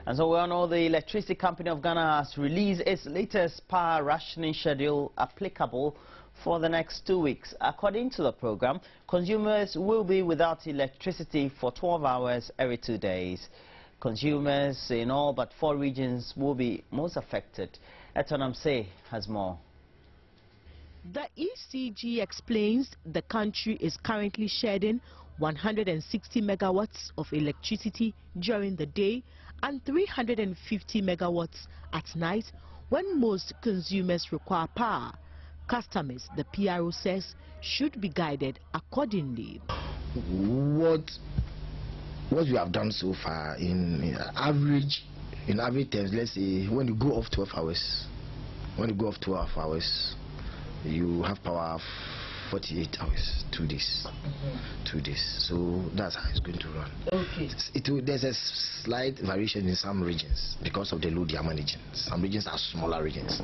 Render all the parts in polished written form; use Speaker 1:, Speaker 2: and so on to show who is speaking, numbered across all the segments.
Speaker 1: And so we all know the Electricity Company of Ghana has released its latest power rationing schedule applicable for the next 2 weeks. According to the program, consumers will be without electricity for 12 hours every 2 days. Consumers in all but 4 regions will be most affected. Etonamse has more.
Speaker 2: The ECG explains the country is currently shedding 160 megawatts of electricity during the day and 350 megawatts at night when most consumers require power. Customers, the PRO says, should be guided accordingly.
Speaker 3: What we have done so far in average terms, let's say when you go off 12 hours, you have power 48 hours, 2 days. 2 days. So that's how it's going to run.
Speaker 2: Okay.
Speaker 3: There's a slight variation in some regions because of the load they are managing. Some regions are smaller regions.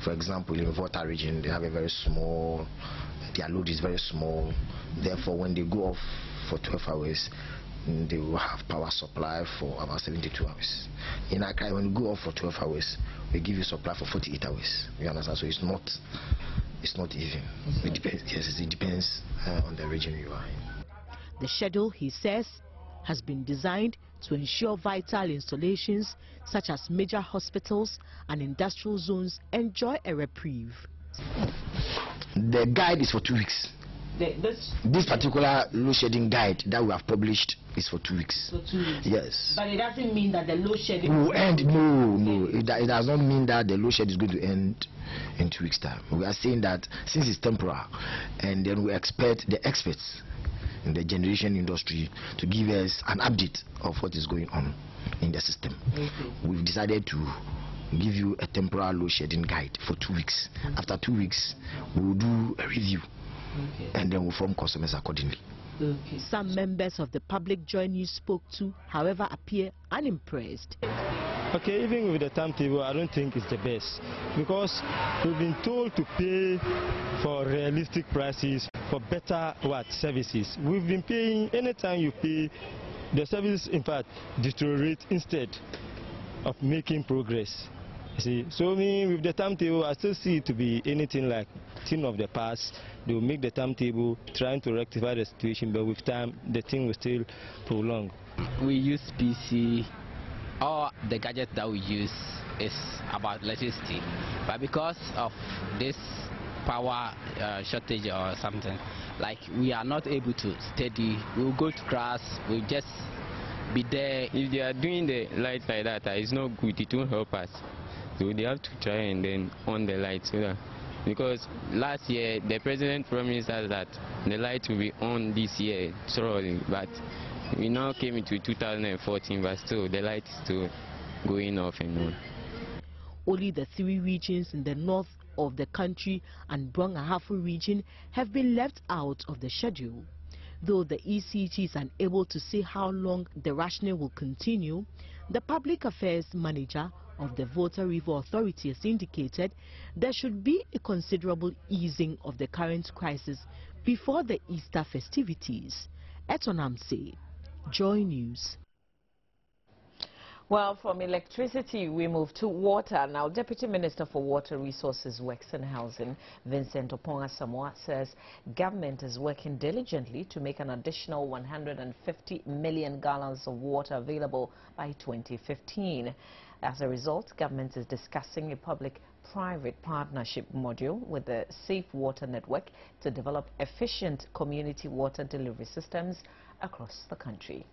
Speaker 3: For example, in the Volta region, they have a very small, their load is very small. Therefore, when they go off for 12 hours, they will have power supply for about 72 hours. In Acquah, when you go off for 12 hours, we give you supply for 48 hours. You understand? So it's not even. It depends. Yes, it depends on the region you are in.
Speaker 2: The schedule, he says, has been designed to ensure vital installations such as major hospitals and industrial zones enjoy a reprieve.
Speaker 3: The guide is for 2 weeks. This particular load shedding guide that we have published is for 2 weeks.
Speaker 2: For 2 weeks?
Speaker 3: Yes.
Speaker 2: But it doesn't mean that the load shedding
Speaker 3: will end. No. It does not mean that the load shed is going to end in 2 weeks' time. We are saying that since it's temporal, and then we expect the experts in the generation industry to give us an update of what is going on in the system.
Speaker 2: Okay.
Speaker 3: We've decided to give you a temporal load shedding guide for 2 weeks. After 2 weeks, we will do a review. Okay. And then we'll form customers accordingly.
Speaker 2: Okay. Some members of the public Joy News spoke to, however, appear unimpressed.
Speaker 4: Okay, even with the timetable, I don't think it's the best, because we've been told to pay for realistic prices for better services. We've been paying, anytime you pay, the service in fact deteriorate instead of making progress. See, so with the timetable, I still see it to be anything like thing of the past. They will make the timetable trying to rectify the situation, but with time, the thing will still prolong.
Speaker 5: We use PC. All the gadgets that we use is about electricity, but because of this power shortage or something, like we are not able to study. We'll go to class. We'll just be there.
Speaker 6: If they are doing the lights like that, it's not good. It won't help us. So they have to try and then on the lights, so that, because last year the president promised us that the light will be on this year thoroughly, but we now came into 2014, but still the light is still going off and on.
Speaker 2: Only the 3 regions in the north of the country and Brong-Ahafo region have been left out of the schedule. Though the ECG is unable to say how long the rationing will continue, the public affairs manager of the Volta River Authority has indicated there should be a considerable easing of the current crisis before the Easter festivities. Etonamse, Joy News.
Speaker 7: Well, from electricity, we move to water. Now, Deputy Minister for Water Resources, Works and Housing, Vincent Oponga-Samoa, says government is working diligently to make an additional 150 million gallons of water available by 2015. As a result, government is discussing a public-private partnership module with the Safe Water Network to develop efficient community water delivery systems across the country.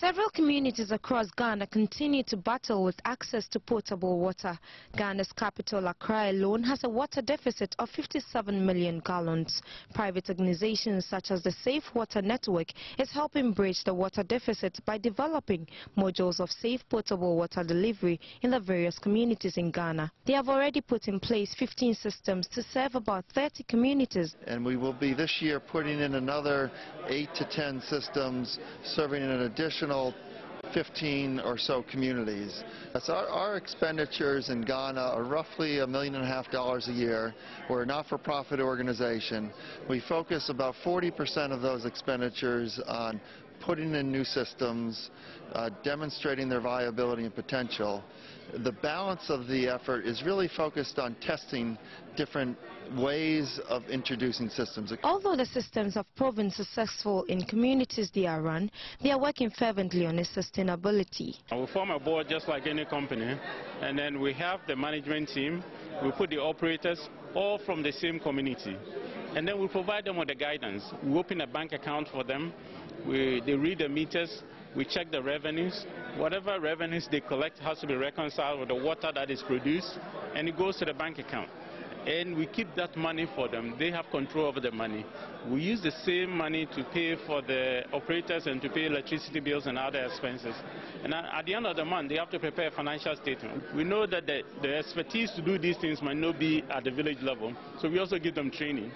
Speaker 8: Several communities across Ghana continue to battle with access to potable water. Ghana's capital, Accra alone, has a water deficit of 57 million gallons. Private organizations such as the Safe Water Network is helping bridge the water deficit by developing modules of safe potable water delivery in the various communities in Ghana. They have already put in place 15 systems to serve about 30 communities.
Speaker 9: And we will be this year putting in another 8 to 10 systems serving an additional 15 or so communities. That's our expenditures in Ghana are roughly $1.5 million a year. We're a not-for-profit organization. We focus about 40% of those expenditures on putting in new systems, demonstrating their viability and potential. The balance of the effort is really focused on testing different ways of introducing systems.
Speaker 8: Although the systems have proven successful in communities they are run, they are working fervently on its sustainability.
Speaker 10: We form a board just like any company, and then we have the management team, we put the operators all from the same community, and then we provide them with the guidance. We open a bank account for them, they read the meters, we check the revenues. Whatever revenues they collect has to be reconciled with the water that is produced, and it goes to the bank account. And we keep that money for them. They have control over the money. We use the same money to pay for the operators and to pay electricity bills and other expenses. And at the end of the month, they have to prepare a financial statement. We know that the expertise to do these things might not be at the village level, so we also give them training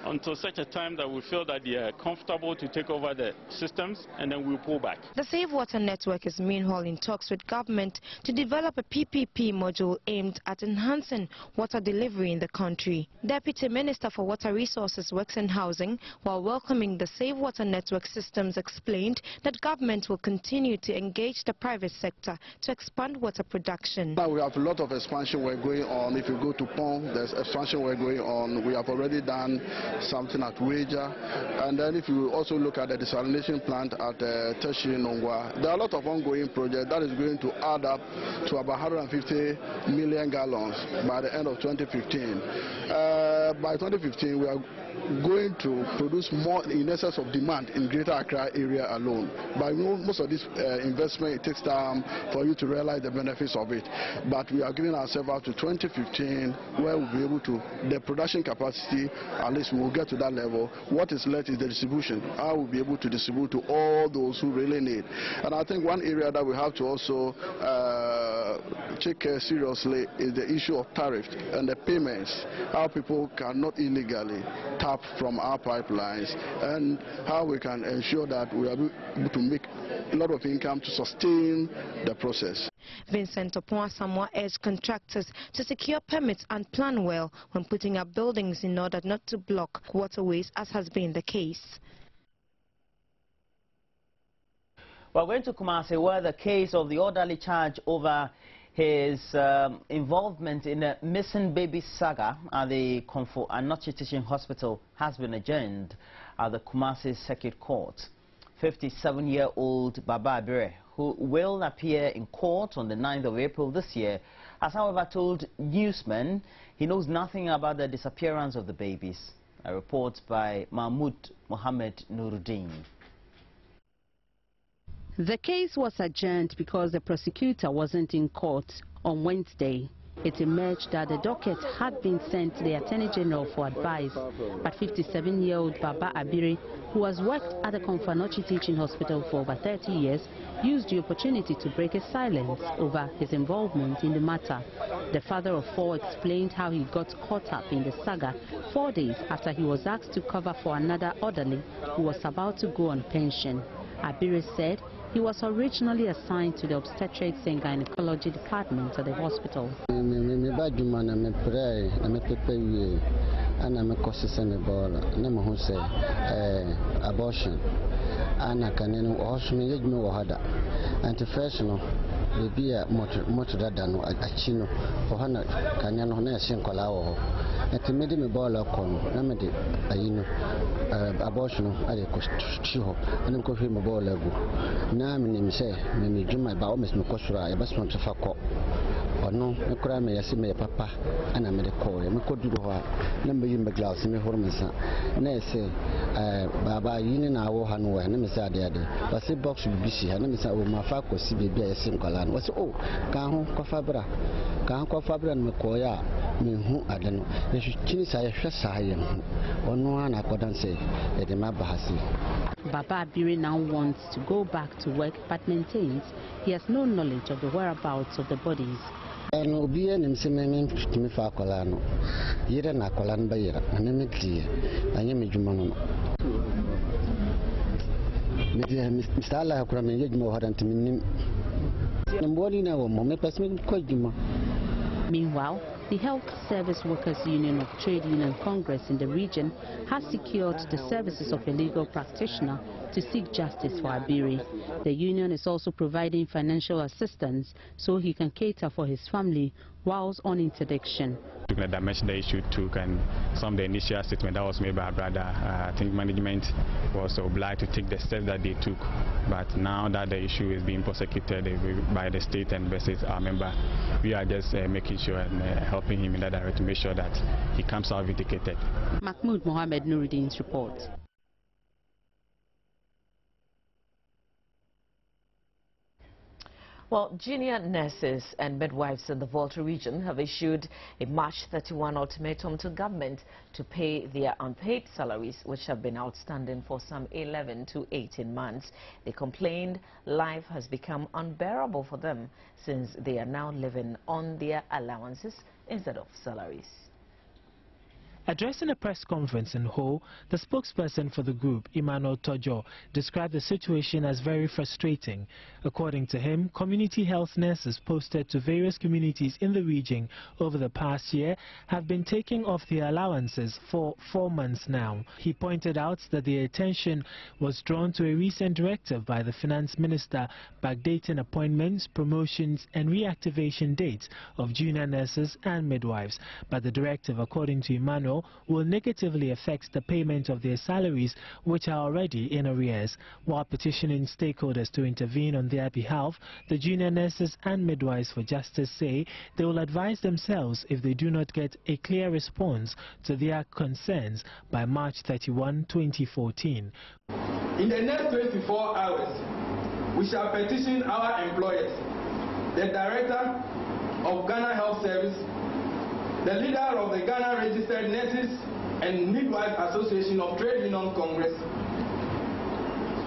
Speaker 10: until such a time that we feel that they are comfortable to take over the systems, and then we'll pull back.
Speaker 8: The Save Water Network is meanwhile in talks with government to develop a PPP module aimed at enhancing water delivery in the country. Deputy Minister for Water Resources, Works and Housing, while welcoming the Save Water Network systems, explained that government will continue to engage the private sector to expand water production.
Speaker 11: Now we have a lot of expansion work going on. If you go to Pong, there's expansion work going on. We have already done something at Weja, and then if you also look at the desalination plant at Teshi Nongwa, there are a lot of ongoing projects that is going to add up to about 150 million gallons by the end of 2015. By 2015, we are going to produce more in excess of demand in Greater Accra area alone. But most of this investment, it takes time for you to realize the benefits of it. But we are giving ourselves up to 2015, where we'll be able to, the production capacity, at least we'll get to that level. What is left is the distribution. I will be able to distribute to all those who really need. And I think one area that we have to also take seriously is the issue of tariff and the payments. How people cannot illegally tap from our pipelines, and how we can ensure that we are able to make a lot of income to sustain the process.
Speaker 8: Vincent Samoa urged contractors to secure permits and plan well when putting up buildings in order not to block waterways, as has been the case.
Speaker 1: We're going to Kumasi, where the case of the orderly charge over his involvement in a missing baby saga at the Comfort and Nochi Teaching Hospital has been adjourned at the Kumasi Circuit Court. 57-year-old Baba Abire, who will appear in court on the 9th of April this year, has however told newsmen he knows nothing about the disappearance of the babies. A report by Mahmoud Mohammed Nuruddin.
Speaker 12: The case was adjourned because the prosecutor wasn't in court on Wednesday. It emerged that the docket had been sent to the Attorney General for advice, but 57-year-old Baba Abire, who has worked at the Komfanochi Teaching Hospital for over 30 years, used the opportunity to break his silence over his involvement in the matter. The father of four explained how he got caught up in the saga 4 days after he was asked to cover for another orderly who was about to go on pension. Abire said he was originally assigned to the obstetrics and gynecology department at the hospital.
Speaker 13: Abortion. Baby motor dano achino ohana kanya no na ese nkola wo etimedi me ball kon na me de ayino abortion ale ko chiho anem ko fi me ball agu na me nim se me djuma ba o mes me ko sura e bas no tfa ko ono me kura me yasi me papa ana me de ko me ko duro ha na me yimbe glass me hormasa na ese baba yini na wo hanu wa na me sa de ade basi box bisi ha na me sa o ma fa ko si baby ese nkola what's oh can't fabra me koya me hu adeno e chini sa ye hwesa hayen ono ana kodan say e de mabahasi.
Speaker 12: Baba Abire now wants to go back to work but maintains he has no knowledge of the whereabouts of the bodies.
Speaker 13: No biye nim se me tumi fa akola no yire na akola no bayira na me tie anye me djuma no me die Mr. Allah akura me djuma hodanti minim.
Speaker 12: Meanwhile, the Health Service Workers Union of Trade Union Congress in the region has secured the services of a legal practitioner to seek justice for Abiri. The union is also providing financial assistance so he can cater for his family whilst on interdiction.
Speaker 14: The dimension the issue took and some of the initial statement that was made by our brother, I think management was obliged to take the steps that they took. But now that the issue is being prosecuted by the state and versus our member, we are just making sure and helping him in that direction to make sure that he comes out vindicated.
Speaker 12: Mahmoud Mohammed Nuruddin's report.
Speaker 7: Well, junior nurses and midwives in the Volta region have issued a March 31 ultimatum to government to pay their unpaid salaries, which have been outstanding for some 11 to 18 months. They complained life has become unbearable for them since they are now living on their allowances instead of salaries.
Speaker 15: Addressing a press conference in Ho, the spokesperson for the group, Emmanuel Tojo, described the situation as very frustrating. According to him, community health nurses posted to various communities in the region over the past year have been taking off their allowances for 4 months now. He pointed out that their attention was drawn to a recent directive by the finance minister backdating appointments, promotions and reactivation dates of junior nurses and midwives. But the directive, according to Emmanuel, will negatively affect the payment of their salaries, which are already in arrears. While petitioning stakeholders to intervene on their behalf, the junior nurses and midwives for justice say they will advise themselves if they do not get a clear response to their concerns by March 31, 2014.
Speaker 16: In the next 24 hours, we shall petition our employers, the Director of Ghana Health Service, the leader of the Ghana Registered Nurses and Midwives Association of Trade Union Congress.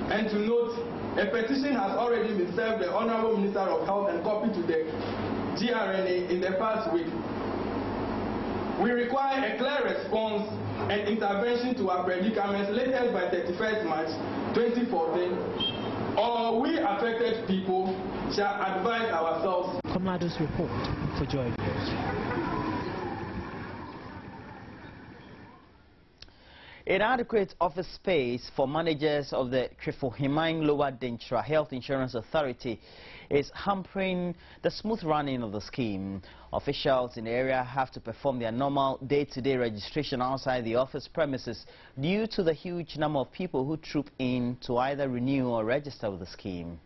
Speaker 16: And to note, a petition has already been served the Honorable Minister of Health and copied to the GRNA in the past week. We require a clear response and intervention to our predicaments latest by 31st March 2014, or we affected people shall advise ourselves.
Speaker 15: Commando's report for Joy News.
Speaker 1: Inadequate office space for managers of the Trifohimine Lower Dentra Health Insurance Authority is hampering the smooth running of the scheme. Officials in the area have to perform their normal day-to-day registration outside the office premises due to the huge number of people who troop in to either renew or register with the scheme.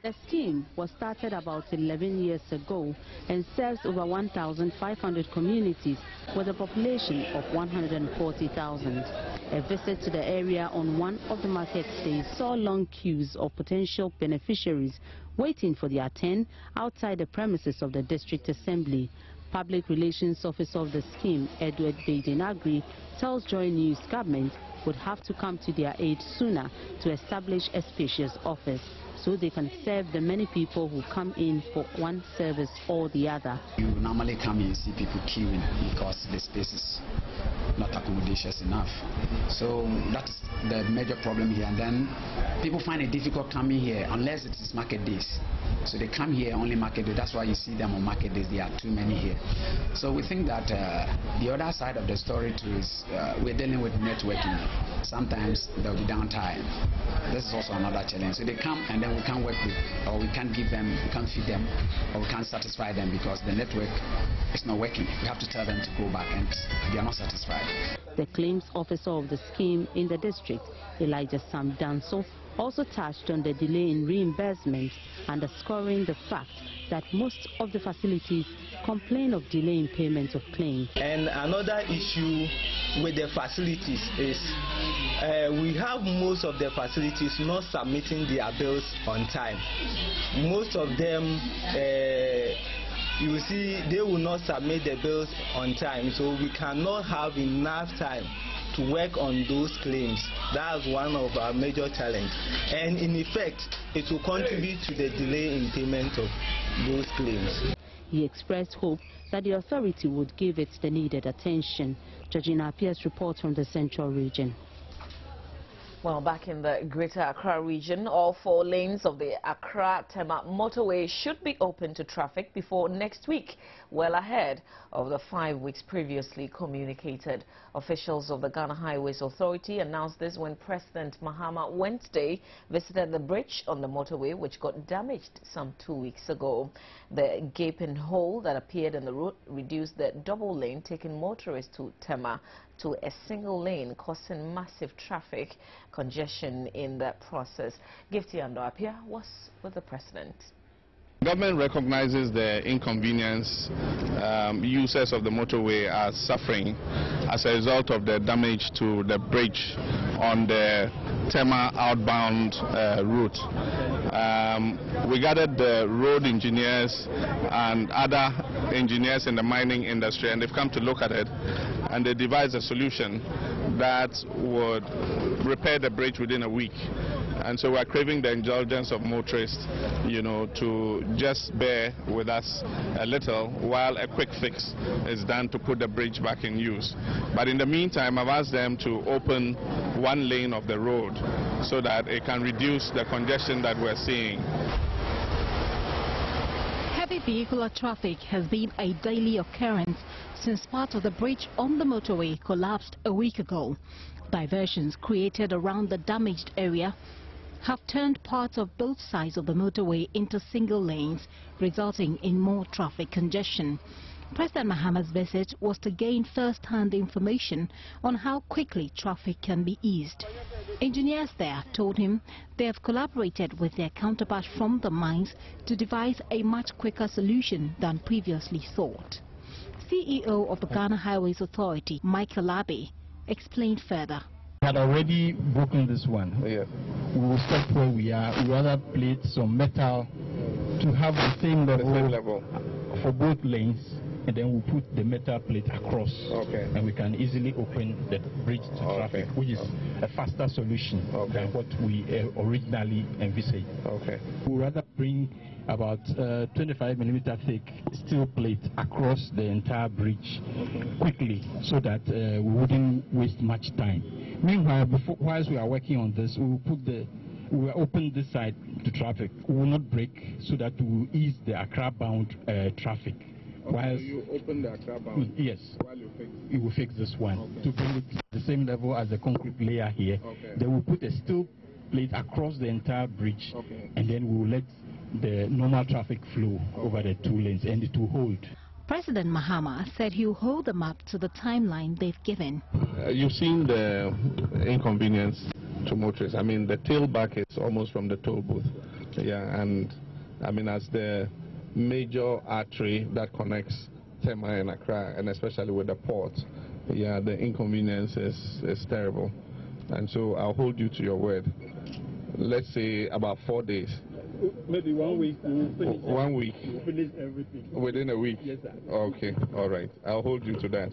Speaker 12: The scheme was started about 11 years ago and serves over 1,500 communities with a population of 140,000. A visit to the area on one of the market days saw long queues of potential beneficiaries waiting for their turn outside the premises of the district assembly. Public Relations Officer of the scheme, Edward Baidenagri, tells Joy News government would have to come to their aid sooner to establish a spacious office, so they can serve the many people who come in for one service or the other.
Speaker 17: You normally come and see people queuing because the space is not accommodations enough. So that's the major problem here. And then people find it difficult coming here unless it is market days. So they come here only market days. That's why you see them on market days. There are too many here. So we think that the other side of the story too is we're dealing with networking. Sometimes there'll be downtime. This is also another challenge. So they come and then we can't work with, or we can't give them, we can't feed them, or we can't satisfy them because the network is not working. We have to tell them to go back and they are not satisfied.
Speaker 12: The claims officer of the scheme in the district, Elijah Sam Danso, also touched on the delay in reimbursement, underscoring the fact that most of the facilities complain of delay in payment of claims.
Speaker 18: And another issue with the facilities is we have most of the facilities not submitting their bills on time. Most of them, you see, they will not submit the bills on time, so we cannot have enough time to work on those claims. That's one of our major challenges, and in effect it will contribute to the delay in payment of those claims.
Speaker 12: He expressed hope that the authority would give it the needed attention. Georgina Appiah's report from the Central Region.
Speaker 7: Well, back in the Greater Accra region, all 4 lanes of the Accra-Tema motorway should be open to traffic before next week, well ahead of the 5 weeks previously communicated. Officials of the Ghana Highways Authority announced this when President Mahama Wednesday visited the bridge on the motorway, which got damaged some 2 weeks ago. The gaping hole that appeared in the road reduced the double lane, taking motorists to Tema to a single lane, causing massive traffic congestion in that process. Gov't Addo was with the president.
Speaker 19: Government recognizes the inconvenience users of the motorway are suffering as a result of the damage to the bridge on the Tema outbound route. We gathered the road engineers and other engineers in the mining industry, and they've come to look at it, and they devised a solution that would repair the bridge within a week. And so we're craving the indulgence of motorists, to just bear with us a little while a quick fix is done to put the bridge back in use. But in the meantime, I've asked them to open 1 lane of the road so that it can reduce the congestion that we're seeing.
Speaker 12: Heavy vehicular traffic has been a daily occurrence since part of the bridge on the motorway collapsed a week ago. Diversions created around the damaged area have turned parts of both sides of the motorway into single lanes, resulting in more traffic congestion. President Mahama's visit was to gain first-hand information on how quickly traffic can be eased. Engineers there told him they have collaborated with their counterpart from the mines to devise a much quicker solution than previously thought. CEO of the Ghana Highways Authority, Michael Abbey, explained further.
Speaker 20: We had already broken this one.
Speaker 19: Yeah.
Speaker 20: We will stop where we are. We rather plate some metal to have the same level for both lanes, and then we'll put the metal plate across.
Speaker 19: Okay.
Speaker 20: And we can easily open the bridge to traffic, which is a faster solution than what we originally envisaged.
Speaker 19: Okay.
Speaker 20: We'll rather bring about 25mm thick steel plate across the entire bridge quickly, so that we wouldn't waste much time. Meanwhile, whilst we are working on this, we will open this side to traffic. We will not brake, so that we will ease the Accra-bound traffic.
Speaker 19: Okay, so you open the Accra-bound?
Speaker 20: Yes.
Speaker 19: While you fix it?
Speaker 20: We will fix this one to bring it to the same level as the concrete layer here.
Speaker 19: Okay.
Speaker 20: Then we'll put a steel plate across the entire bridge, and then we will let the normal traffic flow over the 2 lanes, and it will hold.
Speaker 12: President Mahama said he'll hold them up to the timeline they've given.
Speaker 19: You've seen the inconvenience to motorists. I mean, the tailback is almost from the toll booth. Yeah, and I mean, as the major artery that connects Tema and Accra, and especially with the port, yeah, the inconvenience is terrible. And so I'll hold you to your word. Let's say about 4 days.
Speaker 20: Maybe 1 week. We will finish
Speaker 19: 1 week.
Speaker 20: We will finish everything.
Speaker 19: Within a week?
Speaker 20: Yes, sir.
Speaker 19: Okay, all right. I'll hold you to that.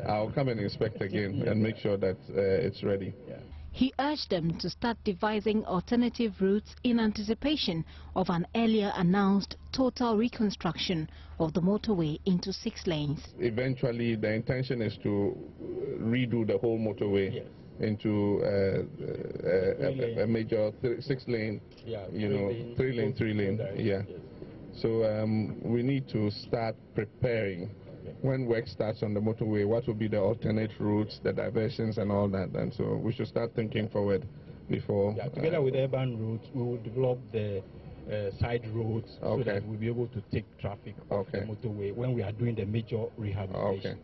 Speaker 19: I'll come and inspect again and make sure that it's ready.
Speaker 20: Yeah.
Speaker 12: He urged them to start devising alternative routes in anticipation of an earlier announced total reconstruction of the motorway into 6 lanes.
Speaker 19: Eventually, the intention is to redo the whole motorway. Yes. Into a major 6-lane,
Speaker 20: yeah,
Speaker 19: 3-lane, yeah. So we need to start preparing. When work starts on the motorway, what will be the alternate routes, the diversions and all that, and so we should start thinking forward before.
Speaker 20: Yeah, together with urban routes, we will develop the side roads so that we'll be able to take traffic off the motorway when we are doing the major rehabilitation.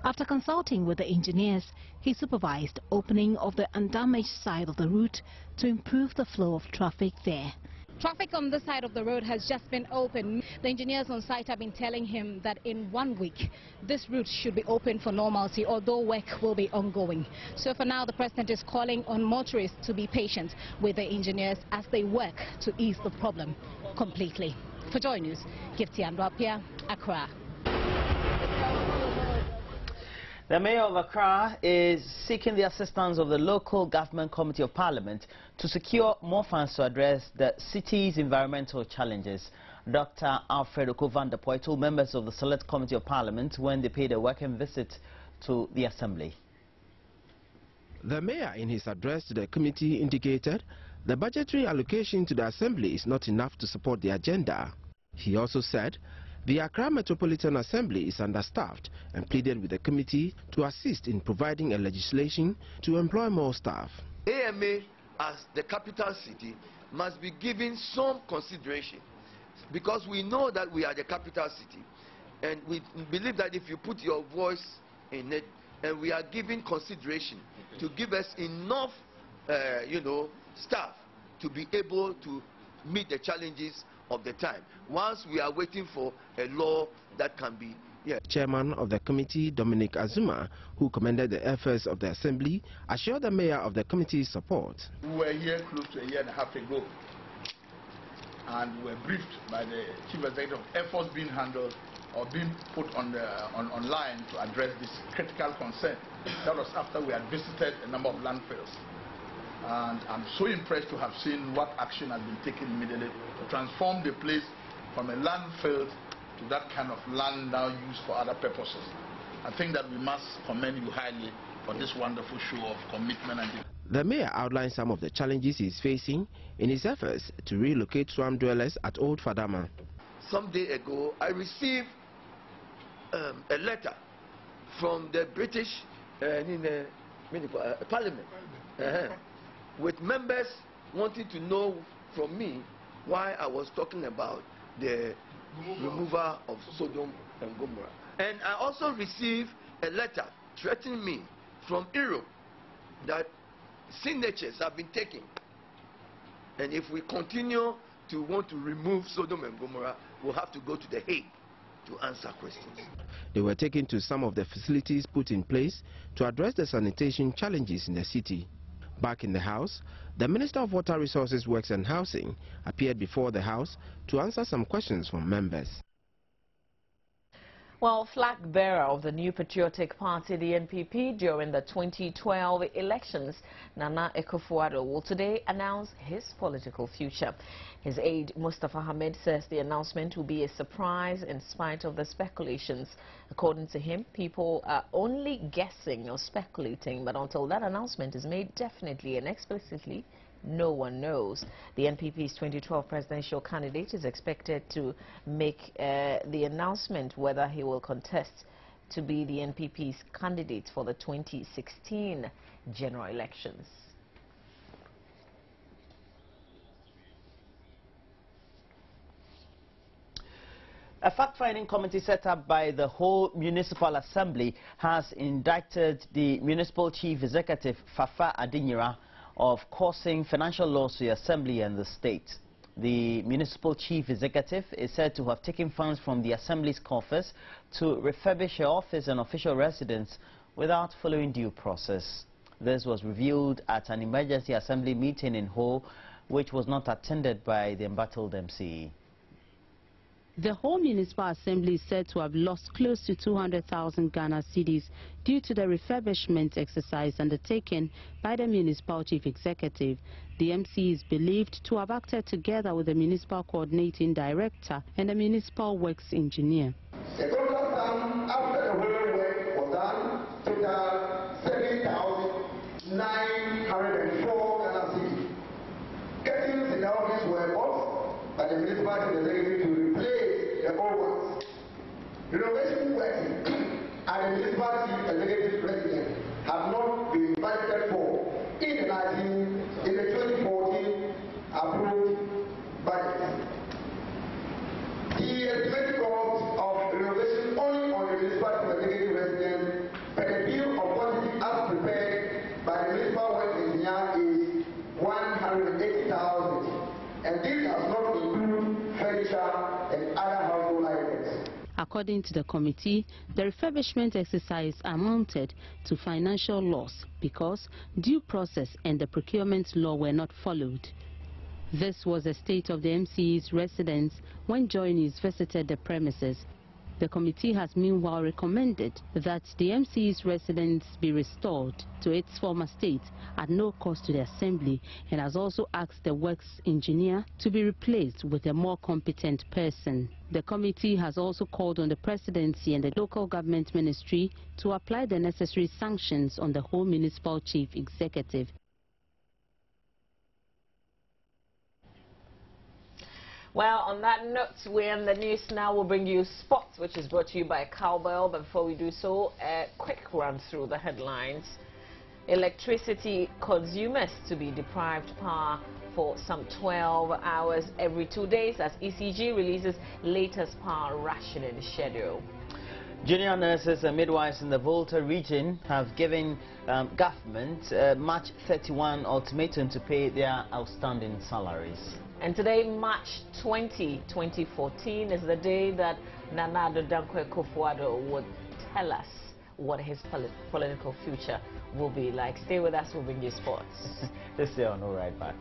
Speaker 12: After consulting with the engineers, he supervised opening of the undamaged side of the route to improve the flow of traffic there.
Speaker 21: Traffic on this side of the road has just been opened. The engineers on site have been telling him that in 1 week, this route should be open for normalcy, although work will be ongoing. So for now, the president is calling on motorists to be patient with the engineers as they work to ease the problem completely. For Joy News, Gov't Addo, Accra.
Speaker 1: The Mayor of Accra is seeking the assistance of the Local Government Committee of Parliament to secure more funds to address the city's environmental challenges. Dr. Alfred Okovan-Depoy told members of the Select Committee of Parliament when they paid a working visit to the Assembly.
Speaker 3: The mayor, in his address to the committee, indicated the budgetary allocation to the assembly is not enough to support the agenda. He also said the Accra Metropolitan Assembly is understaffed and pleaded with the committee to assist in providing a legislation to employ more staff.
Speaker 22: AMA, as the capital city, must be given some consideration, because we know that we are the capital city, and we believe that if you put your voice in it, and we are giving consideration to give us enough, staff to be able to meet the challenges of the time, once we are waiting for a law that can be.
Speaker 3: Chairman of the committee, Dominic Azuma, who commended the efforts of the assembly, assured the mayor of the committee's support.
Speaker 11: We were here close to a year and a half ago, and we were briefed by the chief executive of efforts being handled or being put online to address this critical concern. That was after we had visited a number of landfills. And I'm so impressed to have seen what action has been taken immediately to transform the place from a landfill to that kind of land now used for other purposes. I think that we must commend you highly for this wonderful show of commitment. And
Speaker 3: the mayor outlined some of the challenges he is facing in his efforts to relocate swamp dwellers at Old Fadama.
Speaker 22: Some day ago, I received a letter from the British Parliament with members wanting to know from me why I was talking about the removal of Sodom and Gomorrah. And I also received a letter threatening me from Europe that signatures have been taken, and if we continue to want to remove Sodom and Gomorrah, we'll have to go to The Hague to answer questions.
Speaker 3: They were taken to some of the facilities put in place to address the sanitation challenges in the city. Back in the House, the Minister of Water Resources, Works and Housing appeared before the House to answer some questions from members.
Speaker 7: Well, flag bearer of the new patriotic party, the NPP, during the 2012 elections, Nana Akufo-Addo, will today announce his political future. His aide, Mustafa Hamid, says the announcement will be a surprise in spite of the speculations. According to him, people are only guessing or speculating, but until that announcement is made definitely and explicitly, no one knows. The NPP's 2012 presidential candidate is expected to make the announcement whether he will contest to be the NPP's candidate for the 2016 general elections.
Speaker 1: A fact-finding committee set up by the whole Municipal Assembly has indicted the Municipal Chief Executive, Fafa Adinyira, of causing financial loss to the Assembly and the state. The Municipal Chief Executive is said to have taken funds from the Assembly's coffers to refurbish her office and official residence without following due process. This was revealed at an emergency Assembly meeting in Ho, which was not attended by the embattled MC.
Speaker 12: The whole Municipal Assembly is said to have lost close to 200,000 Ghana cedis due to the refurbishment exercise undertaken by the Municipal Chief Executive. The MC is believed to have acted together with the Municipal Coordinating Director and the Municipal Works Engineer.
Speaker 23: The total sum after the whole work was done, total 7,904 Ghana cedis. Curtains in the office were bought by the Municipal Executive to replace the old ones. Renovation works at the Municipal Chief Executive President have not been budgeted for in the 2014 approved budget. The estimated cost of renovation only on the Municipal Chief Executive President per the bill of quantity as prepared by the Municipal Works Engineer is 180,000, and this does not include furniture and other household items.
Speaker 12: According to the committee, the refurbishment exercise amounted to financial loss because due process and the procurement law were not followed. This was the state of the MCE's residence when On Joynews visited the premises. The committee has meanwhile recommended that the MC's residence be restored to its former state at no cost to the Assembly, and has also asked the works engineer to be replaced with a more competent person. The committee has also called on the Presidency and the Local Government Ministry to apply the necessary sanctions on the whole Municipal Chief Executive.
Speaker 7: Well, on that note, we're in the news now. We'll bring you sports, which is brought to you by Cowbell. But before we do so, a quick run through the headlines. Electricity consumers to be deprived power for some 12 hours every 2 days as ECG releases latest power rationing schedule.
Speaker 1: Junior nurses and midwives in the Volta region have given government March 31 ultimatum to pay their outstanding salaries.
Speaker 7: And today, March 20, 2014, is the day that Nana Addo Dankwa Akufo-Addo would tell us what his political future will be like. Stay with us, we'll bring you sports.
Speaker 1: Let's stay on, we'll right back.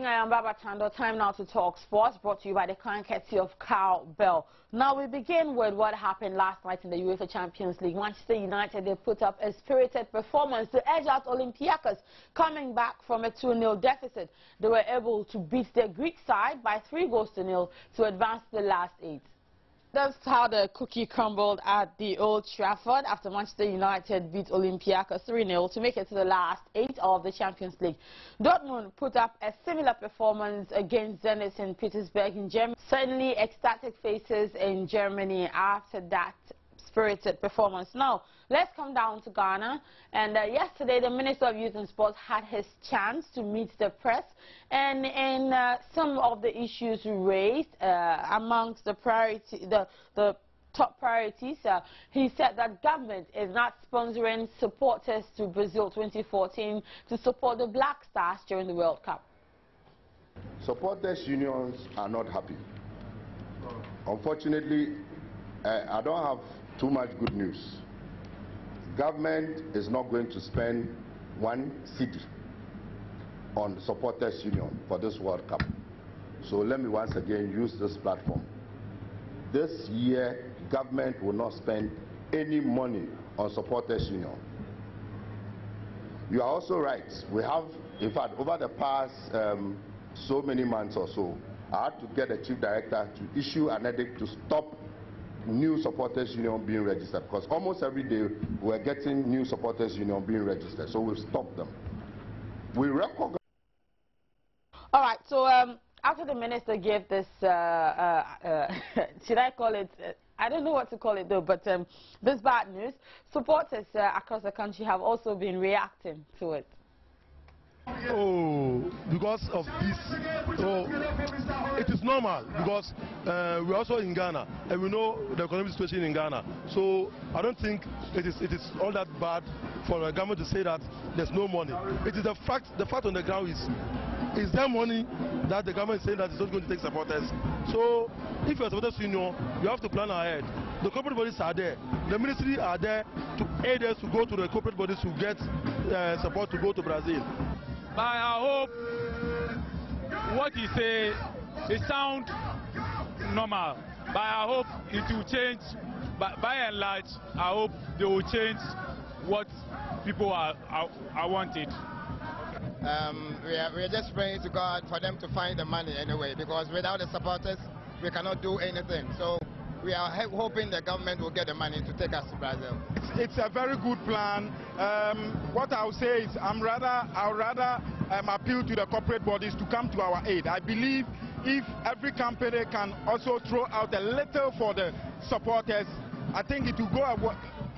Speaker 4: I am Baba Chando. Time now to talk sports, brought to you by the kind courtesy of Cowbell. Now we begin with what happened last night in the UEFA Champions League. Manchester United, they put up a spirited performance to edge out Olympiacos, coming back from a 2-0 deficit. They were able to beat their Greek side by 3-0 to advance to the last 8. That's how the cookie crumbled at the Old Trafford after Manchester United beat Olympiacos 3-0 to make it to the last 8 of the Champions League. Dortmund put up a similar performance against Zenit in Petersburg in Germany. Certainly ecstatic faces in Germany after that spirited performance. Now, let's come down to Ghana. And yesterday, the Minister of Youth and Sports had his chance to meet the press. And in some of the issues raised, amongst the top priorities, he said that government is not sponsoring supporters to Brazil 2014 to support the Black Stars during the World Cup.
Speaker 5: Supporters unions are not happy. Unfortunately, I don't have too much good news. Government is not going to spend 1 cedi on the supporters union for this World Cup. So let me once again use this platform. This year, government will not spend any money on supporters union. You are also right. We have, in fact, over the past so many months or so, I had to get the chief director to issue an edict to stop new supporters union being registered, because almost every day we're getting new supporters union being registered, so we've stopped them. We recognize.
Speaker 4: All right, so after the minister gave this, should I call it, I don't know what to call it though, but this bad news, supporters across the country have also been reacting to it.
Speaker 6: Oh, because of this, so it is normal, because we're also in Ghana and we know the economic situation in Ghana. So I don't think it is all that bad for the government to say that there's no money. It is the fact on the ground is there money that the government is saying that it's not going to take supporters. So if you're a supporters union, you have to plan ahead. The corporate bodies are there, the ministry are there to aid us to go to the corporate bodies to get support to go to Brazil.
Speaker 24: But I hope what he say, it sounds normal. But I hope it will change. But by and large, I hope they will change what people are wanting.
Speaker 25: We are just praying to God for them to find the money anyway, because without the supporters, we cannot do anything. So we are hoping the government will get the money to take us to Brazil.
Speaker 26: It's a very good plan. What I would say is I'll rather
Speaker 6: appeal to the corporate bodies to come to our aid. I believe if every company can also throw out a little for the supporters, I think it will go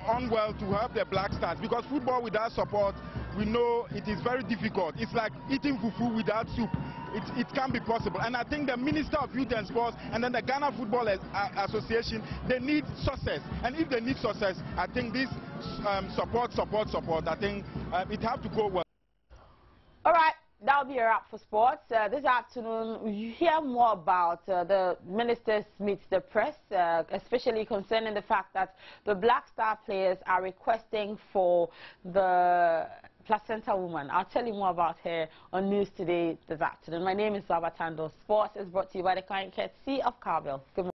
Speaker 6: on well to help the Black Stars, because football without support, we know it is very difficult. It's like eating fufu without soup. It can be possible. And I think the Minister of Youth and Sports and then the Ghana Football Association, they need success. And if they need success, I think this support, I think it have to go well.
Speaker 4: All right. That'll be a wrap for sports. This afternoon, you hear more about the ministers meet the press, especially concerning the fact that the Black Star players are requesting for the placenta woman. I'll tell you more about her on News Today this afternoon. My name is Baba Tando. Sports is brought to you by the kind courtesy of Gov't. Good morning.